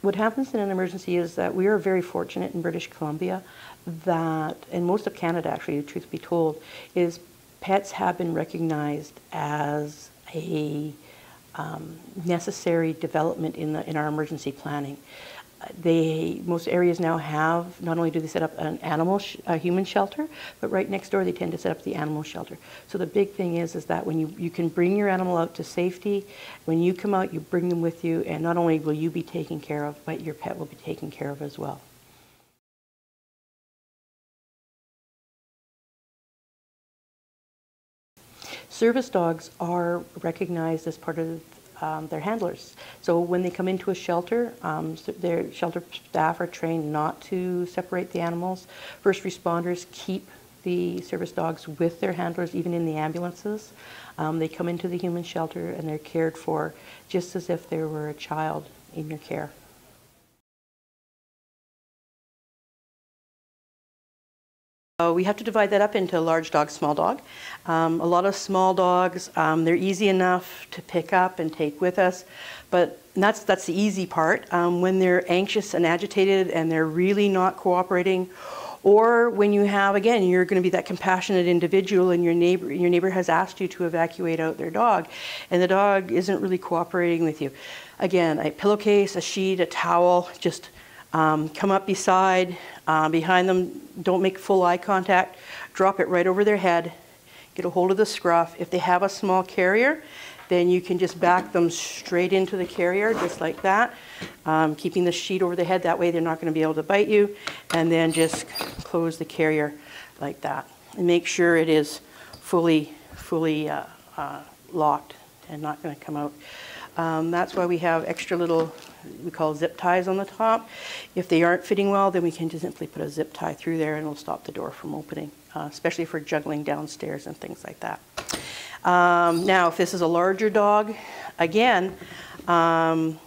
What happens in an emergency is that we are very fortunate in British Columbia that, and most of Canada actually, truth be told, is pets have been recognized as a necessary development in our emergency planning. Most areas now have, not only do they set up a human shelter, but right next door they tend to set up the animal shelter. So the big thing is that when you can bring your animal out to safety, when you come out, you bring them with you, and not only will you be taken care of, but your pet will be taken care of as well. Service dogs are recognized as part of their handlers. So when they come into a shelter, their shelter staff are trained not to separate the animals. First responders keep the service dogs with their handlers, even in the ambulances. They come into the human shelter and they're cared for just as if they were a child in your care. We have to divide that up into large dog, small dog. A lot of small dogs, they're easy enough to pick up and take with us, but that's the easy part. When they're anxious and agitated and they're really not cooperating, or when you have, again, you're going to be that compassionate individual and your neighbor has asked you to evacuate out their dog, and the dog isn't really cooperating with you. Again, a pillowcase, a sheet, a towel, just come up behind them, don't make full eye contact, drop it right over their head, get a hold of the scruff. If they have a small carrier, then you can just back them straight into the carrier, just like that, keeping the sheet over the head, that way they're not going to be able to bite you, and then just close the carrier like that. And make sure it is fully locked and not going to come out. That's why we have extra little, we call zip ties on the top. If they aren't fitting well, then we can just simply put a zip tie through there and it'll stop the door from opening, especially for juggling downstairs and things like that. Now, if this is a larger dog, again, and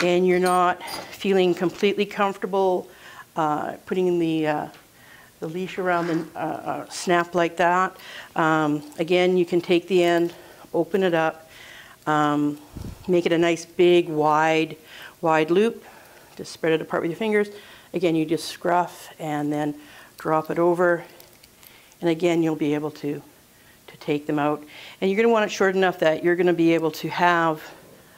you're not feeling completely comfortable putting the leash around the snap like that, again, you can take the end, open it up, make it a nice big wide loop. Just spread it apart with your fingers. Again, you just scruff and then drop it over, and again you'll be able to take them out. And you're going to want it short enough that you're going to be able to have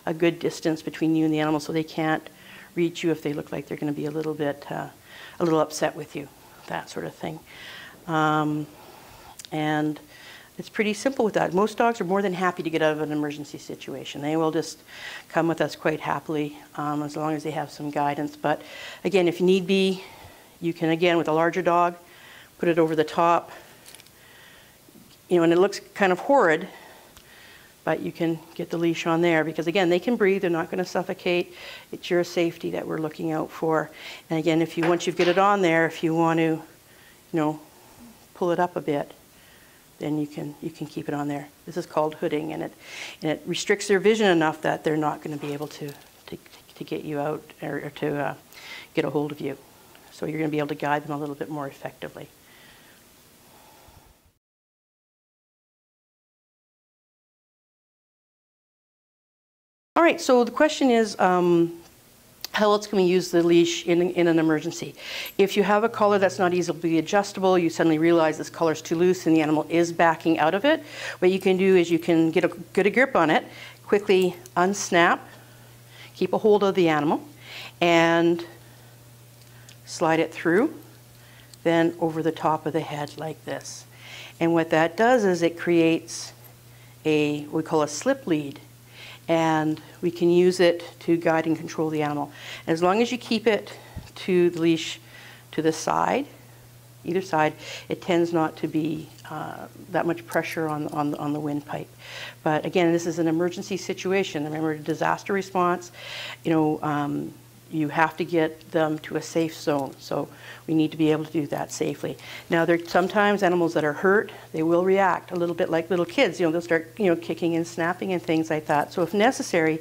a good distance between you and the animal, so they can't reach you if they look like they're going to be a little upset with you, that sort of thing. And it's pretty simple with that. Most dogs are more than happy to get out of an emergency situation. They will just come with us quite happily, as long as they have some guidance. But again, if need be, you can, again, with a larger dog, put it over the top. You know, and it looks kind of horrid, but you can get the leash on there because, again, they can breathe. They're not going to suffocate. It's your safety that we're looking out for. And again, once you get it on there, if you want to, you know, pull it up a bit, then you can keep it on there. This is called hooding, and it restricts their vision enough that they're not going to be able to get you out or to get a hold of you. So you're going to be able to guide them a little bit more effectively. All right, so the question is, how else can we use the leash in an emergency? If you have a collar that's not easily adjustable, you suddenly realize this collar's too loose and the animal is backing out of it, what you can do is you can get a grip on it, quickly unsnap, keep a hold of the animal, and slide it through, then over the top of the head like this. And what that does is it creates what we call a slip lead. And we can use it to guide and control the animal. And as long as you keep it to the leash to the side, either side, it tends not to be that much pressure on the windpipe. But again, this is an emergency situation. Remember, disaster response, you know, you have to get them to a safe zone. So we need to be able to do that safely. Now, there are sometimes animals that are hurt, they will react a little bit like little kids. You know, they'll start, you know, kicking and snapping and things like that. So if necessary,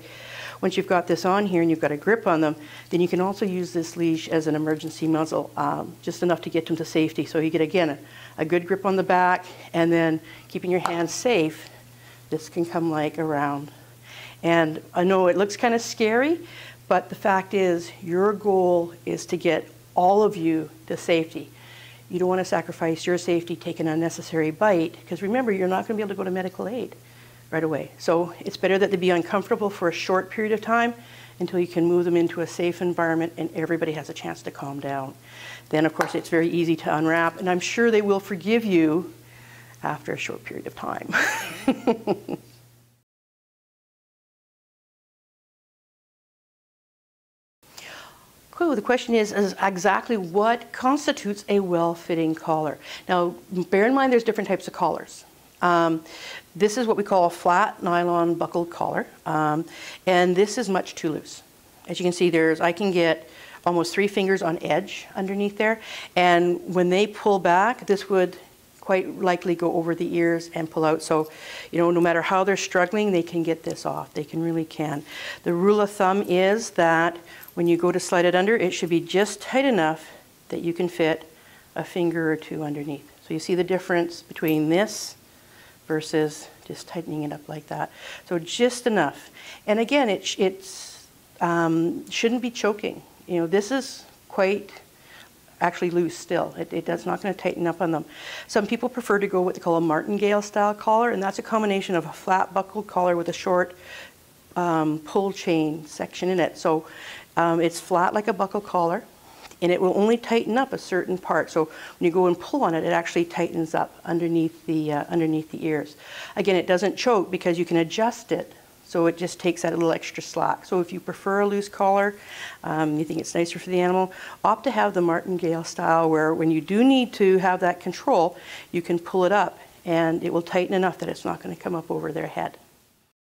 once you've got this on here and you've got a grip on them, then you can also use this leash as an emergency muzzle, just enough to get them to safety. So you get, again, a good grip on the back, and then keeping your hands safe, this can come like around. And I know it looks kind of scary, But the fact is, your goal is to get all of you to safety. You don't want to sacrifice your safety, take an unnecessary bite, because remember, you're not going to be able to go to medical aid right away. So it's better that they be uncomfortable for a short period of time until you can move them into a safe environment and everybody has a chance to calm down. Then, of course, it's very easy to unwrap, and I'm sure they will forgive you after a short period of time. Cool. The question is exactly what constitutes a well-fitting collar. Now, bear in mind there's different types of collars. This is what we call a flat nylon buckled collar, and this is much too loose. As you can see, I can get almost 3 fingers on edge underneath there, and when they pull back, this would quite likely go over the ears and pull out. So, you know, no matter how they're struggling, they can get this off. They really can. The rule of thumb is that when you go to slide it under, it should be just tight enough that you can fit a finger or 2 underneath. So you see the difference between this versus just tightening it up like that. So just enough. And again, it shouldn't be choking. You know, this is quite actually loose still. That's not going to tighten up on them. Some people prefer to go what they call a martingale style collar, and that's a combination of a flat buckled collar with a short pull chain section in it. So it's flat like a buckle collar, and it will only tighten up a certain part. So when you go and pull on it, it actually tightens up underneath the ears. Again, it doesn't choke because you can adjust it, so it just takes that little extra slack. So if you prefer a loose collar, you think it's nicer for the animal, opt to have the martingale style, where when you do need to have that control, you can pull it up and it will tighten enough that it's not going to come up over their head.